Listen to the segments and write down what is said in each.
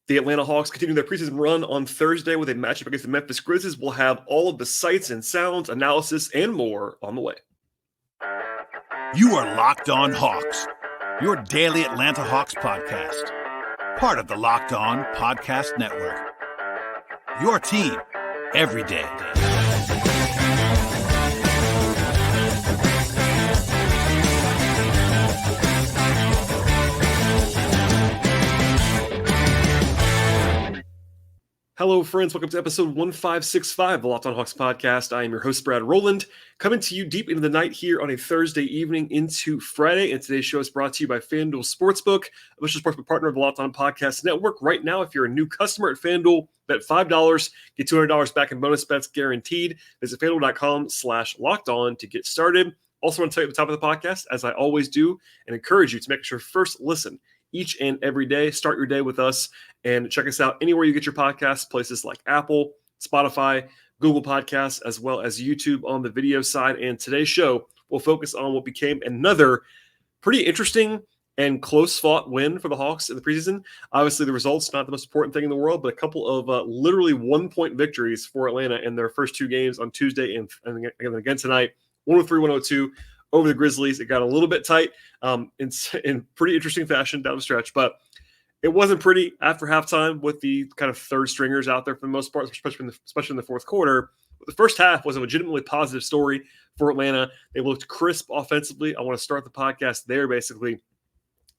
The Atlanta Hawks continue their preseason run on Thursday with a matchup against the Memphis Grizzlies. We'll have all of the sights and sounds, analysis, and more on the way. You are Locked On Hawks, your daily Atlanta Hawks podcast. Part of the Locked On Podcast Network. Your team every day. Hello, friends. Welcome to episode 1565 of the Locked On Hawks podcast. I am your host, Brad Rowland, coming to you deep into the night here on a Thursday evening into Friday. And today's show is brought to you by FanDuel Sportsbook, a official sportsbook partner of the Locked On Podcast Network. Right now, if you're a new customer at FanDuel, bet $5, get $200 back in bonus bets guaranteed. Visit FanDuel.com/LockedOn to get started. Also want to tell you at the top of the podcast, as I always do, and encourage you to make sure first listen each and every day. Start your day with us and check us out anywhere you get your podcasts, places like Apple, Spotify, Google Podcasts, as well as YouTube on the video side. And today's show will focus on what became another pretty interesting and close-fought win for the Hawks in the preseason. Obviously, the results not the most important thing in the world, but a couple of literally one-point victories for Atlanta in their first two games on Tuesday and again tonight, 103-102. Over the Grizzlies. It got a little bit tight in pretty interesting fashion down the stretch, but it wasn't pretty after halftime with the kind of third stringers out there for the most part, especially in the fourth quarter. But the first half was a legitimately positive story for Atlanta. They looked crisp offensively. I want to start the podcast there basically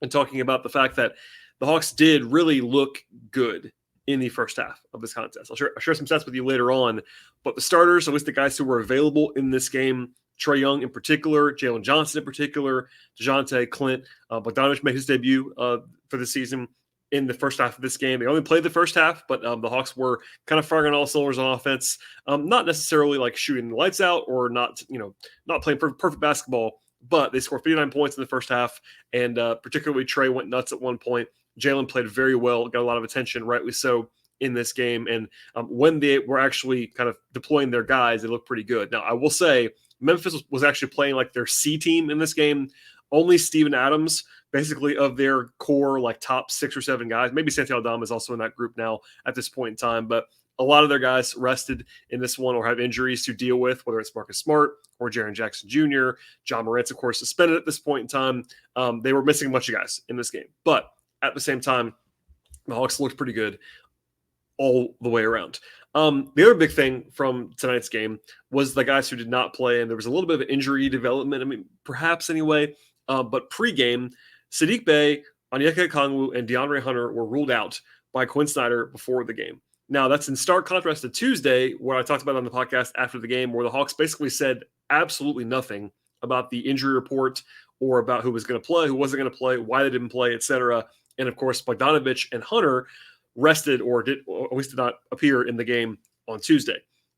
and talking about the fact that the Hawks did really look good in the first half of this contest. I'll share some stats with you later on, but the starters, at least the guys who were available in this game, Trae Young in particular, Jalen Johnson in particular, DeJounte, Clint, Bogdanovich made his debut for the season in the first half of this game. They only played the first half, but the Hawks were kind of firing on all cylinders on offense. Not necessarily like shooting the lights out or not playing perfect basketball, but they scored 59 points in the first half, and particularly Trae went nuts at one point. Jalen played very well, got a lot of attention, rightly so, in this game. And when they were actually kind of deploying their guys, they looked pretty good. Now, I will say, Memphis was actually playing like their C team in this game. Only Steven Adams, basically of their core, like top 6 or 7 guys. Maybe Santi Aldama is also in that group now at this point in time. But a lot of their guys rested in this one or have injuries to deal with, whether it's Marcus Smart or Jaren Jackson Jr. John Morant's, of course, suspended at this point in time. They were missing a bunch of guys in this game. But at the same time, the Hawks looked pretty good all the way around. The other big thing from tonight's game was the guys who did not play, and there was a little bit of injury development. I mean, perhaps anyway. But pregame, Saddiq Bey, Onyeka Okongwu, and DeAndre Hunter were ruled out by Quinn Snyder before the game. Now, that's in stark contrast to Tuesday, where I talked about on the podcast after the game, where the Hawks basically said absolutely nothing about the injury report or about who was going to play, who wasn't going to play, why they didn't play, etc. And of course, Bogdanovich and Hunter rested or at least did not appear in the game on Tuesday.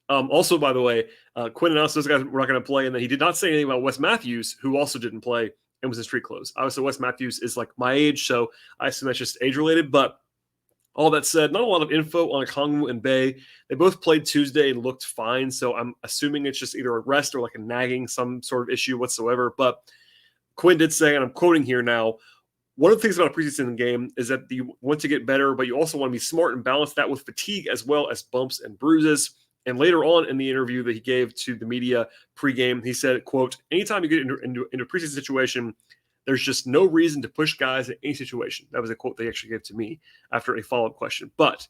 Also, by the way, Quinn announced those guys were not going to play, and then he did not say anything about Wes Matthews, who also didn't play and was in street clothes. Obviously, Wes Matthews is like my age, so I assume that's just age-related. But all that said, not a lot of info on Okongwu and Bey. They both played Tuesday and looked fine, so I'm assuming it's just either a rest or like a nagging, some sort of issue whatsoever. But Quinn did say, and I'm quoting here now, one of the things about a preseason game is that you want to get better, but you also want to be smart and balance that with fatigue as well as bumps and bruises. And later on in the interview that he gave to the media pregame, he said, quote, anytime you get into a preseason situation, there's just no reason to push guys in any situation. That was a quote they actually gave to me after a follow-up question. But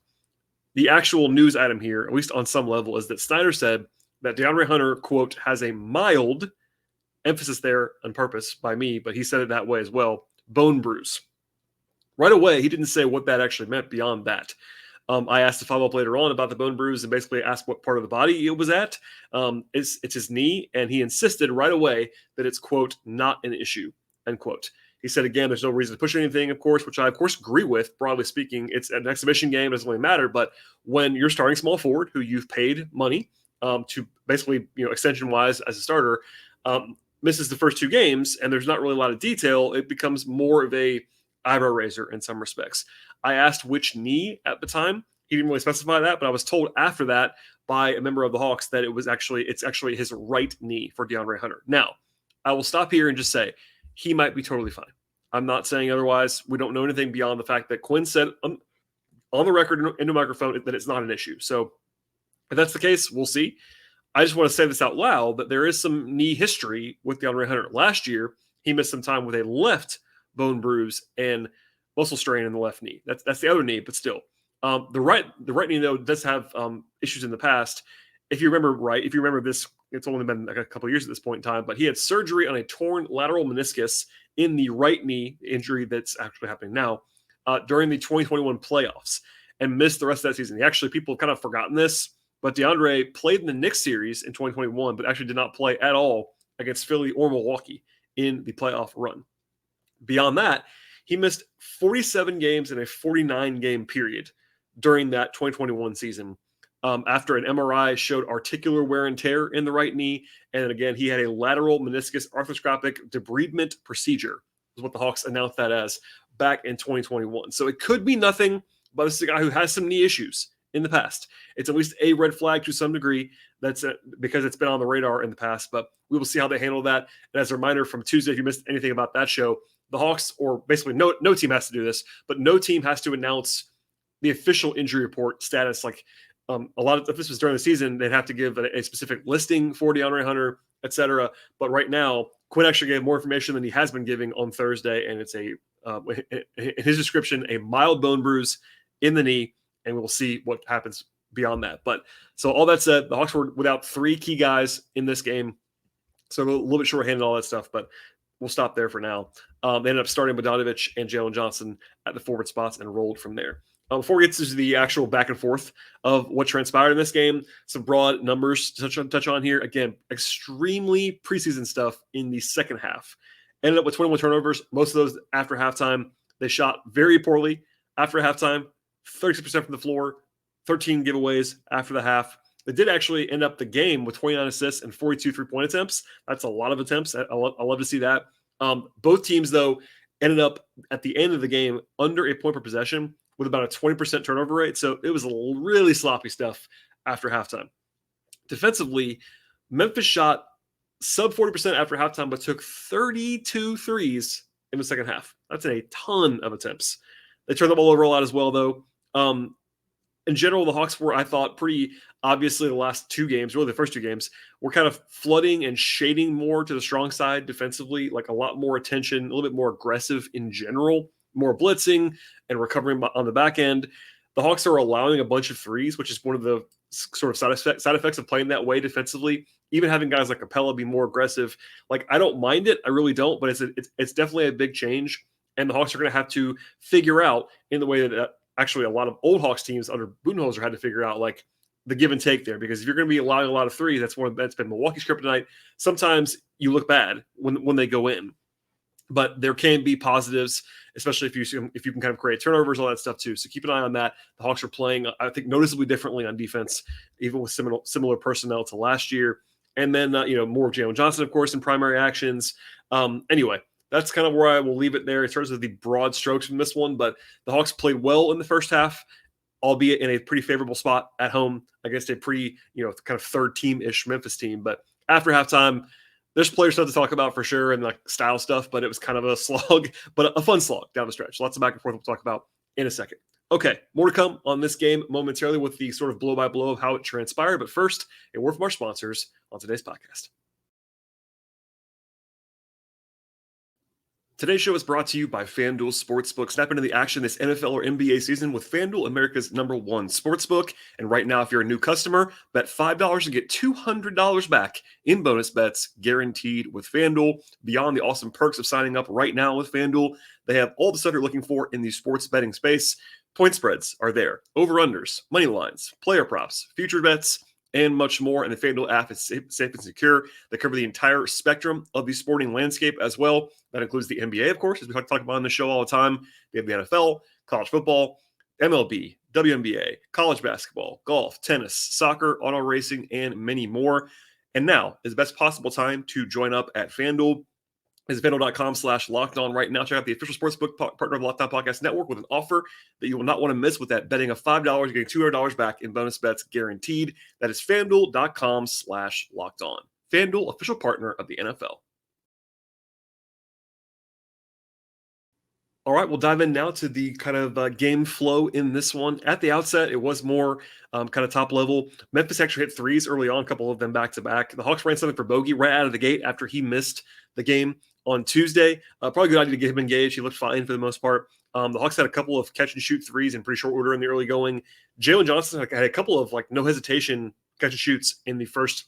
the actual news item here, at least on some level, is that Snyder said that DeAndre Hunter, quote, has a mild, emphasis there on purpose by me, but he said it that way as well, bone bruise. Right away, he didn't say what that actually meant beyond that. I asked to follow up later on about the bone bruise and basically asked what part of the body it was at. It's his knee, and he insisted right away that it's, quote, not an issue, end quote. He said, again, there's no reason to push anything, of course, which I, of course, agree with. Broadly speaking, it's an exhibition game. It doesn't really matter. But when you're starting small forward, who you've paid money to basically, extension-wise as a starter, misses the first two games, and there's not really a lot of detail, it becomes more of a eyebrow raiser in some respects. I asked which knee at the time. He didn't really specify that, but I was told after that by a member of the Hawks that it's actually his right knee for DeAndre Hunter. Now, I will stop here and just say he might be totally fine. I'm not saying otherwise. We don't know anything beyond the fact that Quinn said on the record into a microphone that it's not an issue. So if that's the case, we'll see. I just want to say this out loud, that there is some knee history with DeAndre Hunter. Last year, he missed some time with a left bone bruise and muscle strain in the left knee. That's the other knee, but still. The right knee, though, does have issues in the past. If you remember this, it's only been like a couple of years at this point in time, but he had surgery on a torn lateral meniscus in the right knee, injury that's actually happening now, during the 2021 playoffs, and missed the rest of that season. People have kind of forgotten this, but DeAndre played in the Knicks series in 2021, but actually did not play at all against Philly or Milwaukee in the playoff run. Beyond that, he missed 47 games in a 49-game period during that 2021 season after an MRI showed articular wear and tear in the right knee. And again, he had a lateral meniscus arthroscopic debridement procedure, is what the Hawks announced that as back in 2021. So it could be nothing, but this is a guy who has some knee issues in the past. It's at least a red flag to some degree. That's because it's been on the radar in the past, but we will see how they handle that. And as a reminder from Tuesday, if you missed anything about that show, the Hawks, or basically no team has to do this, but no team has to announce the official injury report status. Like a lot of, if this was during the season, they'd have to give a specific listing for DeAndre Hunter, etc. But right now, Quinn actually gave more information than he has been giving on Thursday, and it's in his description, a mild bone bruise in the knee, and we'll see what happens beyond that. But so all that said, the Hawks were without three key guys in this game, so a little bit shorthanded, all that stuff, but we'll stop there for now. They ended up starting Bogdanovic and Jalen Johnson at the forward spots and rolled from there. Before we get to the actual back and forth of what transpired in this game, some broad numbers to touch on here. Again, extremely preseason stuff in the second half. Ended up with 21 turnovers, most of those after halftime. They shot very poorly after halftime, 36% from the floor, 13 giveaways after the half. They did actually end up the game with 29 assists and 42 three-point attempts. That's a lot of attempts. I love to see that. Both teams, though, ended up at the end of the game under a point per possession with about a 20% turnover rate. So it was really sloppy stuff after halftime. Defensively, Memphis shot sub 40% after halftime, but took 32 threes in the second half. That's a ton of attempts. They turned the ball over a lot as well, though. In general, the Hawks were, I thought, pretty obviously the last two games, really the first two games, were kind of flooding and shading more to the strong side defensively, like a lot more attention, a little bit more aggressive in general, more blitzing and recovering on the back end. The Hawks are allowing a bunch of threes, which is one of the sort of side effects of playing that way defensively. Even having guys like Capella be more aggressive, like I don't mind it, I really don't, but it's definitely a big change, and the Hawks are going to have to figure out in the way that actually a lot of old Hawks teams under Budenholzer had to figure out, like the give and take there, because if you're going to be allowing a lot of threes, that's been Milwaukee's kryptonite. Sometimes you look bad when they go in, but there can be positives, especially if you can kind of create turnovers, all that stuff too. So keep an eye on that. The Hawks are playing, I think, noticeably differently on defense, even with similar personnel to last year. And then more of Jalen Johnson, of course, in primary actions. Anyway, that's kind of where I will leave it there in terms of the broad strokes from this one. But the Hawks played well in the first half, albeit in a pretty favorable spot at home against a pretty, kind of third team-ish Memphis team. But after halftime, there's player stuff to talk about for sure and like style stuff, but it was kind of a slog, but a fun slog down the stretch. Lots of back and forth we'll talk about in a second. Okay, more to come on this game momentarily with the sort of blow-by-blow of how it transpired. But first, a word from our sponsors on today's podcast. Today's show is brought to you by FanDuel Sportsbook. Snap into the action this NFL or NBA season with FanDuel, America's #1 sportsbook. And right now, if you're a new customer, bet $5 and get $200 back in bonus bets guaranteed with FanDuel. Beyond the awesome perks of signing up right now with FanDuel, they have all the stuff you're looking for in the sports betting space. Point spreads are there, over-unders, money lines, player props, future bets, and much more. And the FanDuel app is safe and secure. They cover the entire spectrum of the sporting landscape as well. That includes the NBA, of course, as we talk about on the show all the time. They have the NFL, college football, MLB, WNBA, college basketball, golf, tennis, soccer, auto racing, and many more. And now is the best possible time to join up at FanDuel. Visit FanDuel.com/LockedOn right now. Check out the official sportsbook partner of the Locked On Podcast Network with an offer that you will not want to miss with that betting of $5, getting $200 back in bonus bets guaranteed. That is FanDuel.com/LockedOn. FanDuel, official partner of the NFL. All right, we'll dive in now to the kind of game flow in this one. At the outset, it was more kind of top level. Memphis actually hit threes early on, a couple of them back to back. The Hawks ran something for Bogey right out of the gate after he missed the game on Tuesday. Probably a good idea to get him engaged. He looked fine for the most part. The Hawks had a couple of catch and shoot threes in pretty short order in the early going. Jalen Johnson had a couple of no hesitation catch and shoots in the first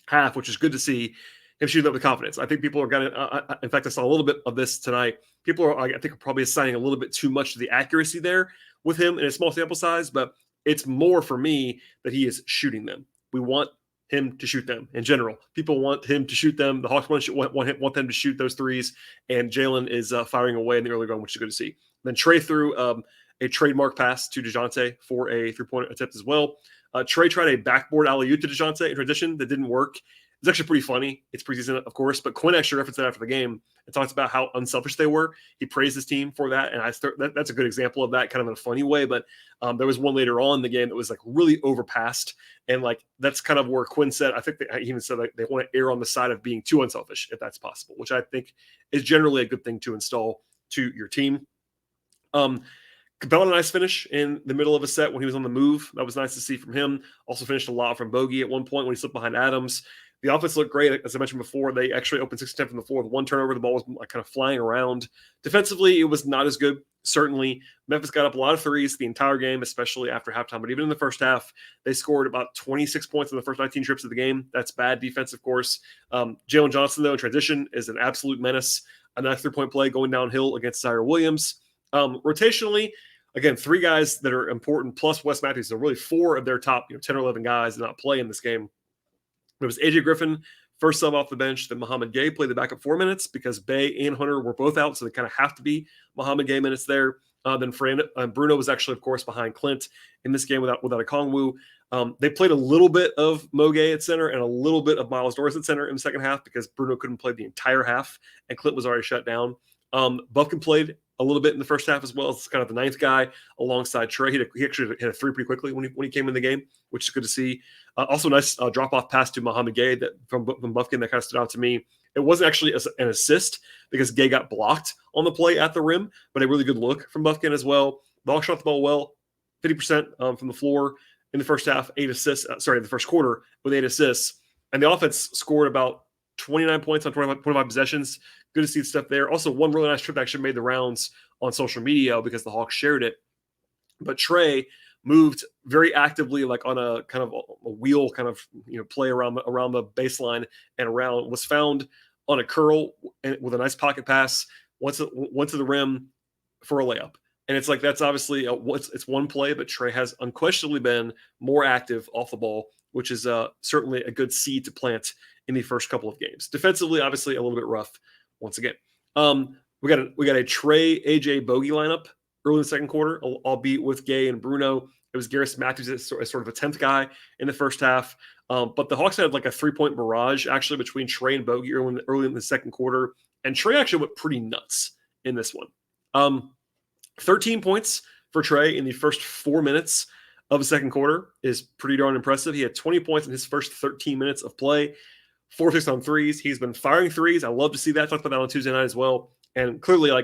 half, which is good to see him shooting up with confidence. I think people are going to, in fact, I saw a little bit of this tonight. People are, I think, probably assigning a little bit too much to the accuracy there with him in a small sample size, but it's more for me that he is shooting them. We want him to shoot them in general. People want him to shoot them. The Hawks want them to shoot those threes, and Jalen is firing away in the early going, which is good to see. Then Trae threw a trademark pass to DeJounte for a three-point attempt as well. Trae tried a backboard alley-oop to DeJounte in transition that didn't work. It's actually pretty funny. It's preseason, of course, but Quinn actually referenced that after the game and talks about how unselfish they were. He praised his team for that, and that's a good example of that, kind of in a funny way. But there was one later on in the game that was really overpassed, and that's kind of where Quinn said, I think he even said they want to err on the side of being too unselfish, if that's possible, which I think is generally a good thing to install to your team. Capella had a nice finish in the middle of a set when he was on the move. That was nice to see from him. Also finished a lot from Bogey at one point when he slipped behind Adams. The offense looked great. As I mentioned before, they actually opened 6-10 from the floor with one turnover. The ball was kind of flying around. Defensively, it was not as good, certainly. Memphis got up a lot of threes the entire game, especially after halftime. But even in the first half, they scored about 26 points in the first 19 trips of the game. That's bad defense, of course. Jalen Johnson, though, in transition, is an absolute menace. A nice three-point play going downhill against Zaire Williams. Rotationally, again, three guys that are important, plus Wes Matthews. So really four of their top 10 or 11 guys did not play in this game. It was AJ Griffin, first sub off the bench. Then Muhammad Gay played the backup 4 minutes because Bay and Hunter were both out, so they kind of have to be Muhammad Gay minutes there. Then Bruno was actually, of course, behind Clint in this game without a Kongwu. They played a little bit of Mo Gay at center and a little bit of Miles Doris at center in the second half because Bruno couldn't play the entire half and Clint was already shut down. Buffkin played a little bit in the first half as well. It's kind of the ninth guy alongside Trae. He actually hit a three pretty quickly when he came in the game, which is good to see. Also, nice drop-off pass to Muhammad Gay from Buffkin that kind of stood out to me. It wasn't actually an assist because Gay got blocked on the play at the rim, but a really good look from Buffkin as well. The Hawks shot the ball well, 50% from the floor in the first half, in the first quarter with 8 assists. And the offense scored about 29 points on 25 possessions. Good to see the stuff there. Also, one really nice trip that actually made the rounds on social media because the Hawks shared it. But Trae moved very actively, on a kind of a wheel kind of play around the baseline and around. Was found on a curl and with a nice pocket pass. Went to the rim for a layup. And it's that's obviously it's one play, but Trae has unquestionably been more active off the ball, which is certainly a good seed to plant in the first couple of games. Defensively, obviously a little bit rough once again. We got a Trae AJ Bogey lineup early in the second quarter, albeit with Gay and Bruno. It was Jase Medical as sort of a 10th guy in the first half. But the Hawks had a 3-point barrage actually between Trae and Bogey early in the second quarter. And Trae actually went pretty nuts in this one. 13 points for Trae in the first 4 minutes of the second quarter is pretty darn impressive. He had 20 points in his first 13 minutes of play, 4 6 on threes. He's been firing threes. I love to see that. I talked about that on Tuesday night as well. And clearly, I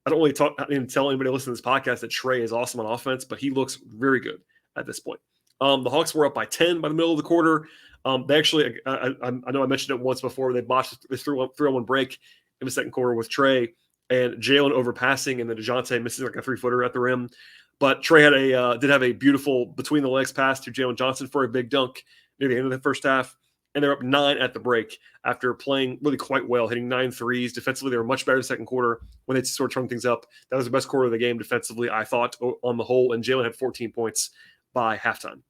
don't didn't tell anybody listening to this podcast that Trae is awesome on offense, but he looks very good at this point. The Hawks were up by 10 by the middle of the quarter. They actually, I know I mentioned it once before, they botched the 3-on-1 break in the second quarter with Trae and Jalen overpassing, and then DeJounte missing a 3-footer at the rim. But Trae did have a beautiful between the legs pass to Jalen Johnson for a big dunk near the end of the first half. And they're up 9 at the break after playing really quite well, hitting 9 threes. Defensively, they were much better in the second quarter when they sort of turned things up. That was the best quarter of the game defensively, I thought, on the whole. And Jalen had 14 points by halftime.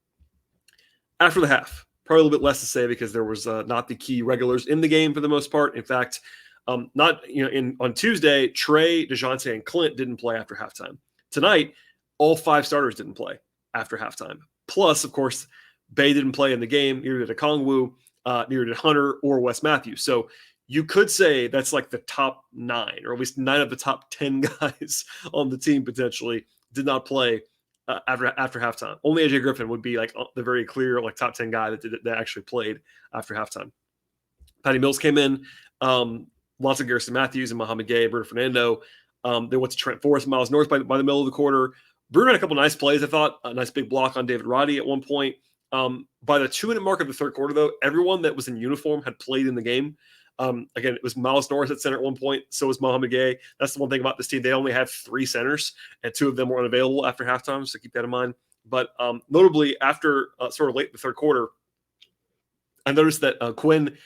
After the half, probably a little bit less to say because there was not the key regulars in the game for the most part. In fact, on Tuesday, Trae, DeJounte, and Clint didn't play after halftime. Tonight, all 5 starters didn't play after halftime. Plus, of course, Bay didn't play in the game. Neither did Kongwu, neither did Hunter or Wes Matthews. So you could say that's the top 9, or at least 9 of the top 10 guys on the team potentially did not play after halftime. Only AJ Griffin would be the very clear top 10 guy that actually played after halftime. Patty Mills came in. Lots of Garrison Matthews and Muhammad Gay, Bruno Fernando. They went to Trent Forrest, Miles Norris by the middle of the quarter. Bruno had a couple nice plays, I thought. A nice big block on David Roddy at one point. By the 2-minute mark of the third quarter, though, everyone that was in uniform had played in the game. Again, it was Miles Norris at center at one point. So was Mohamed Gay. That's the one thing about this team. They only had 3 centers, and 2 of them were unavailable after halftime, so keep that in mind. But notably, after sort of late in the third quarter, I noticed that Quinn,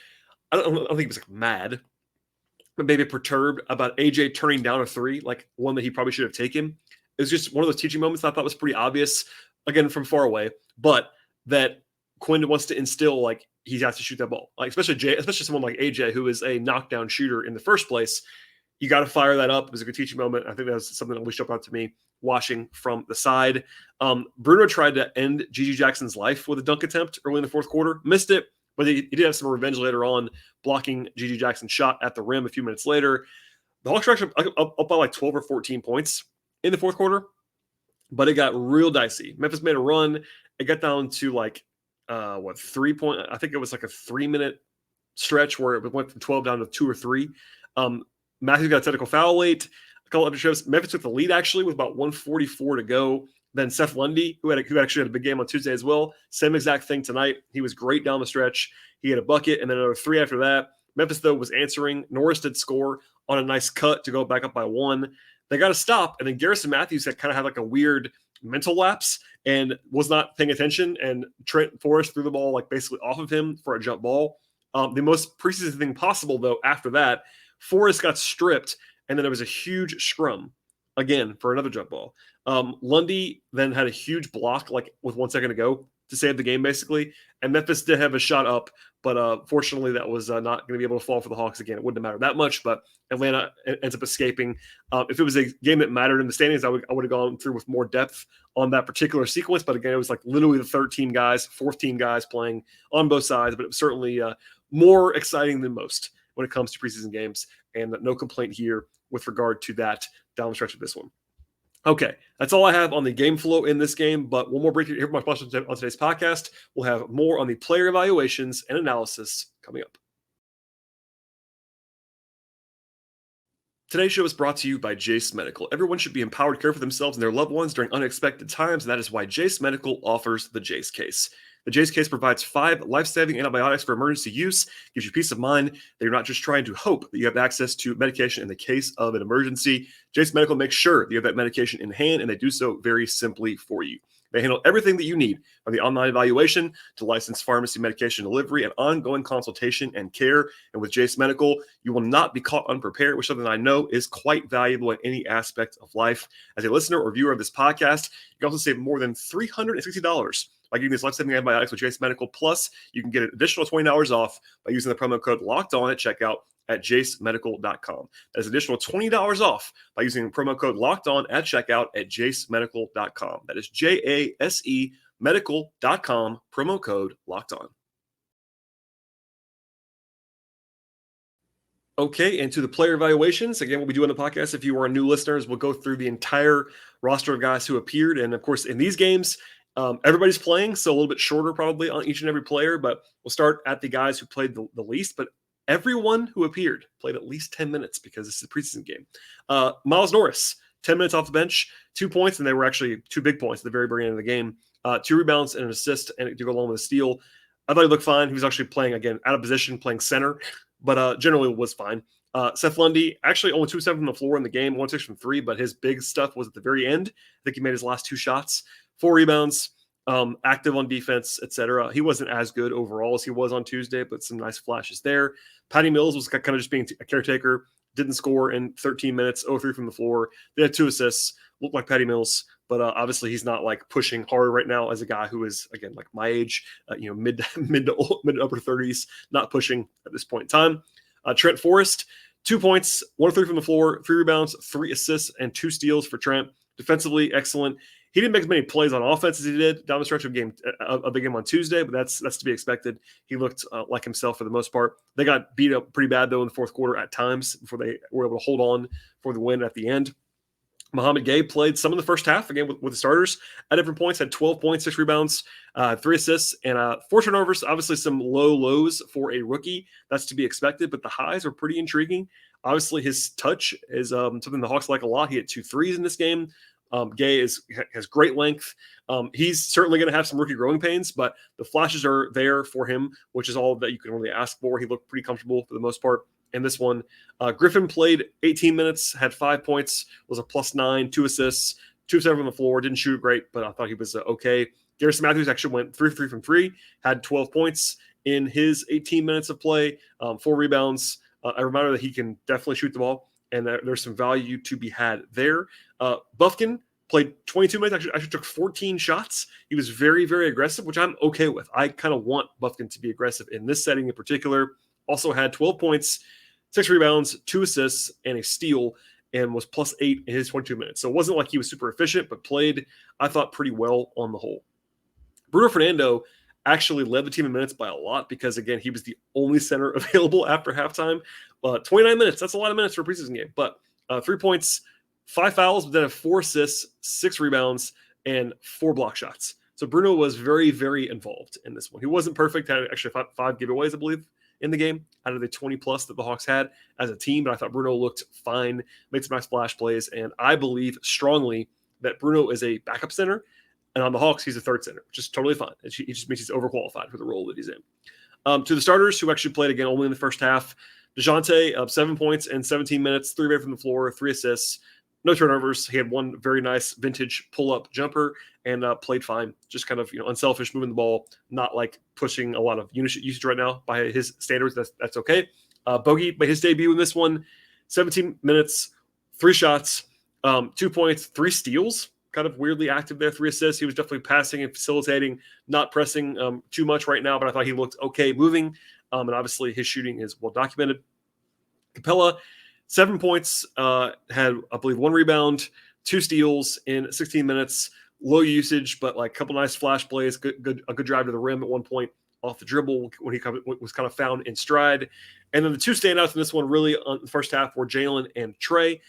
I don't think he was like mad, but maybe perturbed about AJ turning down a 3, like one that he probably should have taken. It was just one of those teaching moments I thought was pretty obvious, again, from far away, but that Quinn wants to instill, like, he has to shoot that ball. Like, especially someone like AJ, who is a knockdown shooter in the first place. You got to fire that up. It was a good teaching moment. I think that was something that always jumped out to me watching from the side. Bruno tried to end Gigi Jackson's life with a dunk attempt early in the fourth quarter. Missed it, but he did have some revenge later on, blocking Gigi Jackson's shot at the rim a few minutes later. The Hawks were actually up by like 12 or 14 points in the fourth quarter, but it got real dicey. Memphis made a run. It got down to like, 3 point? I think it was like a 3-minute stretch where it went from 12 down to 2 or 3. Matthews got a technical foul late. A couple of shows. Memphis took the lead actually with about 1:44 to go. Then Seth Lundy, who actually had a big game on Tuesday as well, same exact thing tonight. He was great down the stretch. He had a bucket and then another 3 after that. Memphis, though, was answering. Norris did score on a nice cut to go back up by 1. They got to stop, and then Garrison Matthews had like a weird mental lapse and was not paying attention, and Trent Forrest threw the ball like basically off of him for a jump ball. The most preseason thing possible, though, after that, Forrest got stripped, and then there was a huge scrum again for another jump ball. Lundy then had a huge block like with 1 second to go to save the game, basically. And Memphis did have a shot up, but fortunately that was not going to be able to fall for the Hawks again. It wouldn't have mattered that much, but Atlanta ends up escaping. If it was a game that mattered in the standings, I would have gone through with more depth on that particular sequence. But again, it was like literally the 13 guys, 14 guys playing on both sides, but it was certainly more exciting than most when it comes to preseason games, and no complaint here with regard to that down the stretch of this one. Okay, that's all I have on the game flow in this game, but one more break here for my questions on today's podcast. We'll have more on the player evaluations and analysis coming up. Today's show is brought to you by Jase Medical. Everyone should be empowered to care for themselves and their loved ones during unexpected times, and that is why Jase Medical offers the Jase Case. The Jase Case provides 5 life-saving antibiotics for emergency use, gives you peace of mind that you're not just trying to hope that you have access to medication in the case of an emergency. Jase Medical makes sure that you have that medication in hand, and they do so very simply for you. They handle everything that you need, from the online evaluation to licensed pharmacy medication delivery and ongoing consultation and care. And with Jase Medical, you will not be caught unprepared, which is something I know is quite valuable in any aspect of life. As a listener or viewer of this podcast, you can also save more than $360 by getting these life-saving antibiotics with Jase Medical. Plus, you can get an additional $20 off by using the promo code LOCKEDON at checkout at jasemedical.com. That is additional $20 off by using the promo code LOCKEDON at checkout at jasemedical.com. That is JASE medical.com, promo code LOCKEDON. Okay, and to the player evaluations. Again, what we do on the podcast, if you are new listeners, we'll go through the entire roster of guys who appeared. And of course, in these games, everybody's playing, so a little bit shorter probably on each and every player, but we'll start at the guys who played the least. But everyone who appeared played at least 10 minutes because this is a preseason game. Miles Norris, 10 minutes off the bench, 2 points, and they were actually 2 big points at the very beginning of the game. 2 rebounds and an assist, and to go along with a steal. I thought he looked fine. He was actually playing, again, out of position, playing center, but generally was fine. Seth Lundy, actually only 2-7 from the floor in the game, 1-6 from 3, but his big stuff was at the very end. I think he made his last 2 shots. 4 rebounds, active on defense, etc. He wasn't as good overall as he was on Tuesday, but some nice flashes there. Patty Mills was kind of just being a caretaker, didn't score in 13 minutes, 0-3 from the floor. They had 2 assists, looked like Patty Mills, but obviously he's not like pushing hard right now as a guy who is, again, like my age, mid to upper 30s, not pushing at this point in time. Trent Forrest, 2 points, 1-3 from the floor, 3 rebounds, 3 assists, and 2 steals for Trent. Defensively, excellent. He didn't make as many plays on offense as he did down the stretch of the game on Tuesday, but that's to be expected. He looked like himself for the most part. They got beat up pretty bad, though, in the fourth quarter at times before they were able to hold on for the win at the end. Mohamed Gay played some in the first half, again, with the starters at different points, had 12 points, 6 rebounds, 3 assists, and 4 turnovers. Obviously, some low lows for a rookie. That's to be expected, but the highs are pretty intriguing. Obviously, his touch is something the Hawks like a lot. He had 2 threes in this game. Gay has great length. He's certainly going to have some rookie growing pains, but the flashes are there for him, which is all that you can really ask for. He looked pretty comfortable for the most part in this one. Griffin played 18 minutes, had 5 points, was a +9, 2 assists, 2 of 7 on the floor. Didn't shoot great, but I thought he was okay. Garrison Matthews actually went 3 for 3 from 3, had 12 points in his 18 minutes of play, 4 rebounds. A reminder that he can definitely shoot the ball, and there's some value to be had there. Bufkin played 22 minutes, actually took 14 shots. He was very, very aggressive, which I'm okay with. I kind of want Bufkin to be aggressive in this setting in particular. Also had 12 points, 6 rebounds, 2 assists, and a steal, and was +8 in his 22 minutes. So it wasn't like he was super efficient, but played, I thought, pretty well on the whole. Bruno Fernando actually led the team in minutes by a lot because, again, he was the only center available after halftime. 29 minutes, that's a lot of minutes for a preseason game. But 3 points, 5 fouls, but then 4 assists, 6 rebounds, and 4 block shots. So Bruno was very, very involved in this one. He wasn't perfect, had actually 5 giveaways, I believe, in the game out of the 20-plus that the Hawks had as a team. But I thought Bruno looked fine, made some nice splash plays, and I believe strongly that Bruno is a backup center. And on the Hawks, he's a third center, which is totally fine. He just means he's overqualified for the role that he's in. To the starters, who actually played again only in the first half, DeJounte, 7 points in 17 minutes, 3 away from the floor, 3 assists, no turnovers. He had 1 very nice vintage pull-up jumper and played fine. Just kind of unselfish, moving the ball, not like pushing a lot of usage right now by his standards. That's okay. Bogey made his debut in this one, 17 minutes, 3 shots, 2 points, 3 steals. Kind of weirdly active there, 3 assists. He was definitely passing and facilitating, not pressing too much right now, but I thought he looked okay moving. And obviously his shooting is well documented. Capella, 7 points, had, I believe, 1 rebound, 2 steals in 16 minutes, low usage, but like a couple nice flash plays, a good drive to the rim at one point off the dribble when he was kind of found in stride. And then the 2 standouts in this one really on the first half were Jalen and Trae.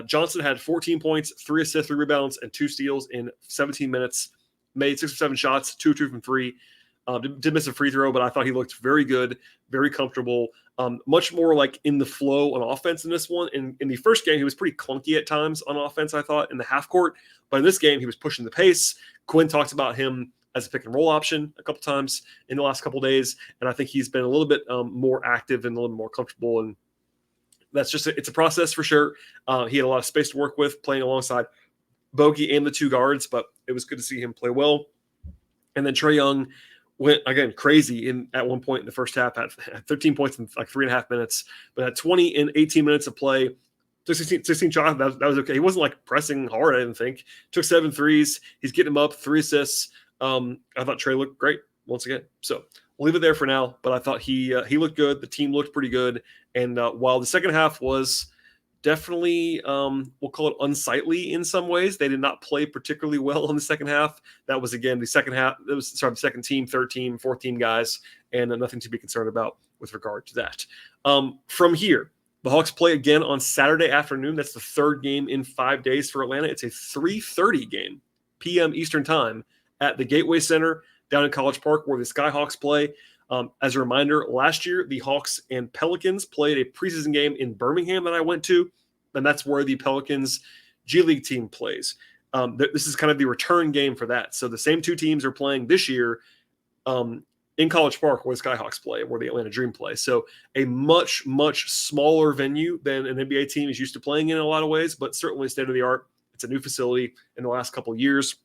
Johnson had 14 points, 3 assists, 3 rebounds, and 2 steals in 17 minutes. Made 6 or 7 shots, 2 from 3. Did miss a free throw, but I thought he looked very good, very comfortable. Much more like in the flow on offense in this one. In the first game, he was pretty clunky at times on offense, I thought, in the half court. But in this game, he was pushing the pace. Quinn talked about him as a pick and roll option a couple times in the last couple days, and I think he's been a little bit more active and a little bit more comfortable. And that's just it's a process for sure. He had a lot of space to work with playing alongside Bogey and the 2 guards, but it was good to see him play well. And then Trae Young went, again, crazy at one point in the first half, had 13 points in like 3.5 minutes, but had 20 in 18 minutes of play. 16 shots, that was okay. He wasn't like pressing hard, I didn't think. Took 7 threes. He's getting them up, 3 assists. I thought Trae looked great once again. So we'll leave it there for now, but I thought he looked good. The team looked pretty good. And while the second half was definitely, we'll call it unsightly in some ways, they did not play particularly well in the second half. That was, again, the second half. It was, the second team, third team, fourth team guys, and nothing to be concerned about with regard to that. From here, the Hawks play again on Saturday afternoon. That's the 3rd game in 5 days for Atlanta. It's a 3:30 game, p.m. Eastern time at the Gateway Center down in College Park where the Skyhawks play. As a reminder, last year, the Hawks and Pelicans played a preseason game in Birmingham that I went to, and that's where the Pelicans G League team plays. This is kind of the return game for that. So the same 2 teams are playing this year in College Park where the Skyhawks play, where the Atlanta Dream play. So a much, much smaller venue than an NBA team is used to playing in a lot of ways, but certainly state-of-the-art. It's a new facility in the last couple of years,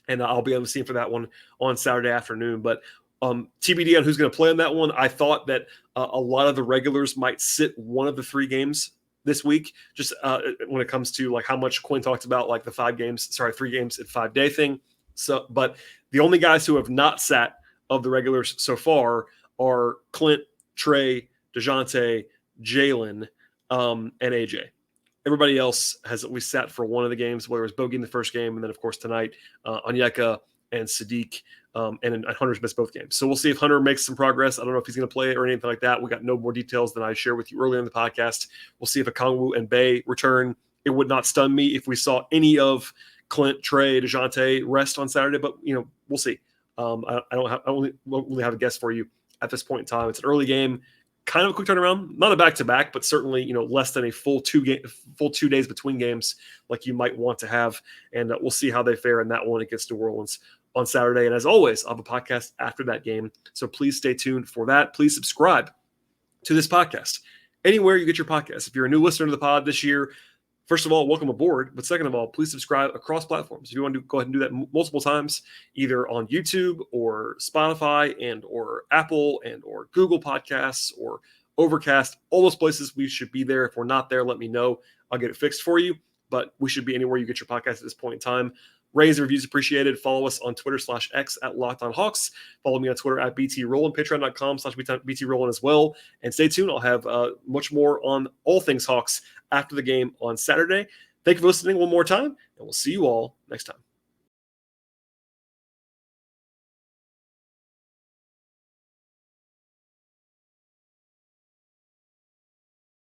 and I'll be on the scene for that one on Saturday afternoon. But TBD on who's going to play on that one. I thought that a lot of the regulars might sit one of the 3 games this week, just when it comes to like how much Quinn talked about, like the 3 games in 5-day thing. So, but the only guys who have not sat of the regulars so far are Clint, Trae, DeJounte, Jalen, and AJ. Everybody else has at least sat for one of the games, whether it was Bogey in the first game, and then, of course, tonight, Onyeka and Sadiq, and Hunter's missed both games. So we'll see if Hunter makes some progress. I don't know if he's going to play or anything like that. We got no more details than I shared with you earlier in the podcast. We'll see if Okongwu and Bey return. It would not stun me if we saw any of Clint, Trae, DeJounte rest on Saturday, but we'll see. I don't really have a guess for you at this point in time. It's an early game, kind of a quick turnaround, not a back-to-back, but certainly, less than a full 2 days between games like you might want to have. And we'll see how they fare in that one against New Orleans on Saturday. And as always, I'll have a podcast after that game. So please stay tuned for that. Please subscribe to this podcast anywhere you get your podcasts. If you're a new listener to the pod this year, first of all, welcome aboard. But second of all, please subscribe across platforms. If you want to go ahead and do that multiple times, either on YouTube or Spotify and or Apple and or Google Podcasts or Overcast, all those places we should be there. If we're not there, let me know. I'll get it fixed for you. But we should be anywhere you get your podcast at this point in time. Ratings and reviews appreciated. Follow us on Twitter /X at LockedOnHawks. Follow me on Twitter at BTRowland, Patreon.com/BTRowland as well. And stay tuned. I'll have much more on all things Hawks after the game on Saturday. Thank you for listening one more time, and we'll see you all next time.